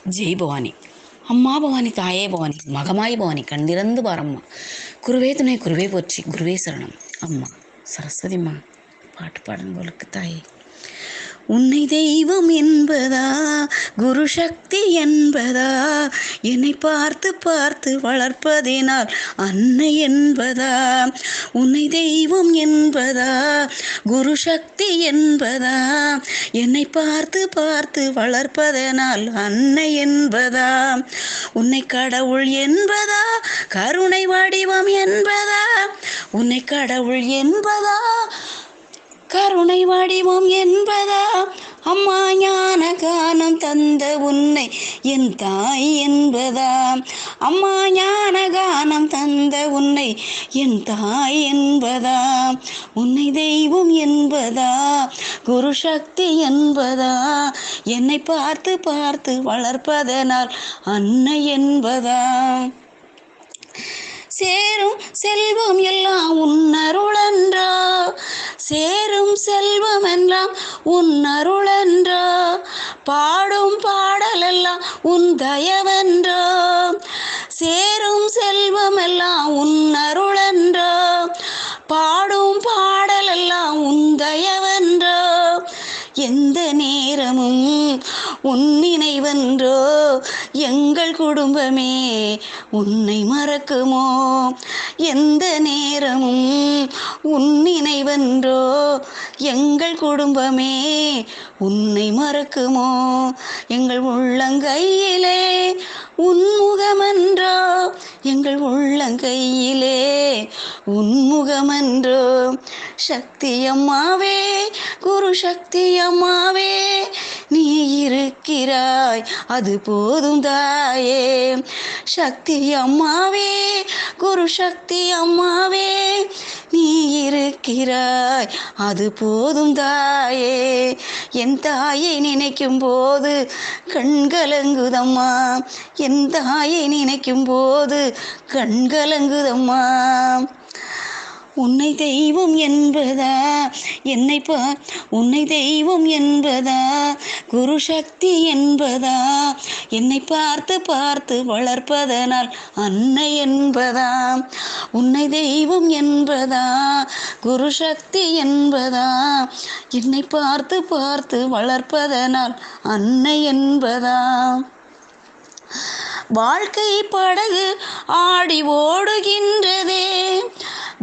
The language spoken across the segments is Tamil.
ஜெய் பவானி. அம்மா பவானி, தாயே பவானி, மகமாய் பவானி, கண்திறந்து பாரம்மா. குருவே துணை, குருவே போற்றி, குருவே சரணம். அம்மா சரஸ்வதிம்மா, பாட்டு பாடுங்களுக்கு தாயே. உன்னை தெய்வம் என்பதா, குரு சக்தி என்பதா, என்னை பார்த்து பார்த்து வளர்ப்பதினால் அன்னை என்பதா. உன்னை தெய்வம் என்பதா, குரு சக்தி என்பதா, என்னை பார்த்து பார்த்து வளர்ப்பதனால் அன்னை என்பதா. உன்னை கடவுள் என்பதா, கருணை வடிவம் என்பதா, உன்னை கடவுள் என்பதா, கருணை வடிவம் என்பதா. அம்மா ஞான கானம் தந்த உன்னை என் தாய் என்பதா. அம்மா ஞான கானம் தந்த உன்னை என் தாய் என்பதா. உன்னை தெய்வம் என்பதா, குரு சக்தி என்பதா, என்னை பார்த்து பார்த்து வளர்ப்பதனால் அன்னை என்பதா. சேரும் செல்வம் எல்லாம் உன்னருளன்றோ, சேரும் செல்வம் எல்லாம் உன்னருளன்றோ, பாடும் பாடலெல்லாம் உன் தயவென்றோ. சேரும் செல்வம் எல்லாம் உன்னருளன்றோ, பாடும் பாடலெல்லாம் உன் தயவென்றோ. எந்த நேரமும் உன் நினைவென்றோ, எங்கள் குடும்பமே உன்னை மறக்குமோ. எந்த நேரமும் உன் நினைவென்றோ, எங்கள் குடும்பமே உன்னை மறக்குமோ. எங்கள் உள்ளங்கையிலே உன்முகமென்றோ, எங்கள் உள்ளங்கையிலே உன்முகமென்றோ. சக்தி அம்மாவே, குரு சக்தி அம்மாவே, நீ இருக்கிறாய் அது போதும் தாயே. சக்தி அம்மாவே, குரு சக்தி அம்மாவே, நீ இருக்கிறாய் அது போதும் தாயே. என் தாயை நினைக்கும் போது கண்கலங்குதம்மா, என் தாயை நினைக்கும் போது கண்கலங்குதம்மா. உன்னை தெய்வம் என்பதா, என்னை உன்னை தெய்வம் என்பதா, குரு சக்தி என்பதா, என்னை பார்த்து பார்த்து வளர்ப்பதனால் அன்னை என்பதா. உன்னை தெய்வம் என்பதா, குரு சக்தி என்பதா, என்னை பார்த்து பார்த்து வளர்ப்பதனால் அன்னை என்பதா. வாழ்க்கை படகு ஆடி ஓடுகின்றதே,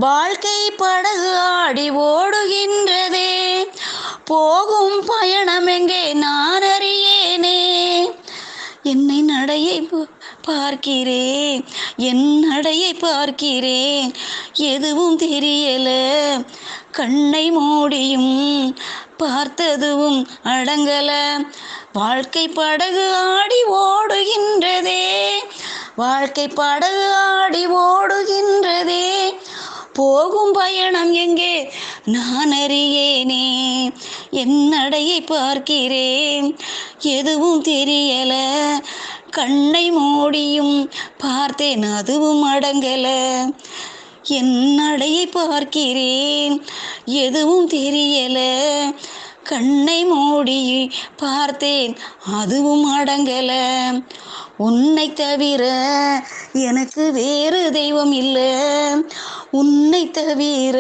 வாழ்க்கை படகு ஆடி ஓடுகின்றதே, போகும் பயணம் எங்கே நான் அறியேனே. என்னை நடையை பார்க்கிறேன், என் நடையை பார்க்கிறேன், எதுவும் தெரியல. கண்ணை மூடியும் பார்த்ததுவும் அடங்கல. வாழ்க்கை படகு ஆடி ஓடுகின்றதே, வாழ்க்கை படகு ஆடி ஓடுகின்றதே, போகும் பயணம் எங்கே நான் அறியேனே. என் நடையை பார்க்கிறேன், எதுவும் தெரியல. கண்ணை மூடியும் பார்த்தேன், அதுவும் அடங்கல. என் நடையை பார்க்கிறேன், எதுவும் தெரியல. கண்ணை மூடி பார்த்தேன், அதுவும் அடங்கல. உன்னை தவிர எனக்கு வேறு தெய்வம் இல்லை, உன்னை தவிர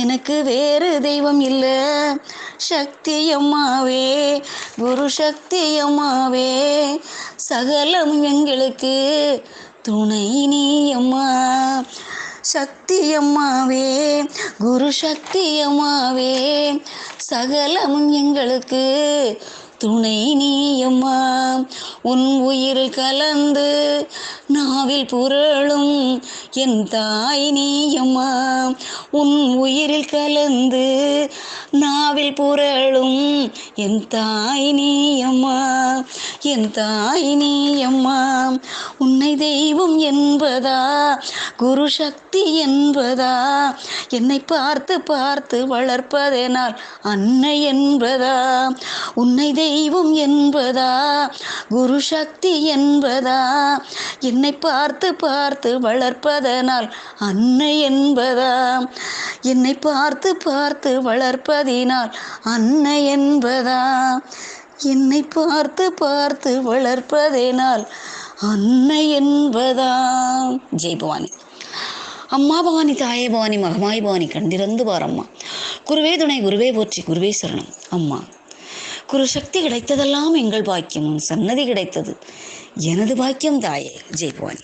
எனக்கு வேறு தெய்வம் இல்லை. சக்தி அம்மாவே, குரு சக்தி அம்மாவே, சகலம் எங்களுக்கு துணை நீ அம்மா. சக்தி அம்மாவே, குரு சக்தி அம்மாவே, சகலமும் எங்களுக்கு துணை நீ அம்மா. உன் உயிர் கலந்து நாவில் புரளும் என் தாய் நீ அம்மா. உன் உயிரில் கலந்து நாவில் புரளும் என் தாய் நீ அம்மா, என் தாய் நீ அம்மா. உன்னை தெய்வம் என்பதா, குரு சக்தி என்பதா, என்னை பார்த்து பார்த்து வளர்ப்பதனால் அன்னை என்பதா. உன்னை தெய்வம் என்பதா, குரு சக்தி என்பதா, என்னை பார்த்து பார்த்து வளர்ப்பதனால் அன்னை என்பதா. என்னை பார்த்து பார்த்து வளர்ப்பதினால் அன்னை என்பதா. என்னை பார்த்து பார்த்து வளர்ப்பதேனால் அன்னை என்பதாம். ஜெய் பவானி. அம்மா பவானி, தாயே பவானி, மகமாய் பவானி, கண்டிருந்து பாரம்மா. குருவே துணை, குருவே போற்றி, குருவே சரணம். அம்மா, குரு சக்தி கிடைத்ததெல்லாம் எங்கள் பாக்கியம், உன் சன்னதி கிடைத்தது எனது பாக்கியம் தாயே. ஜெய் பவானி.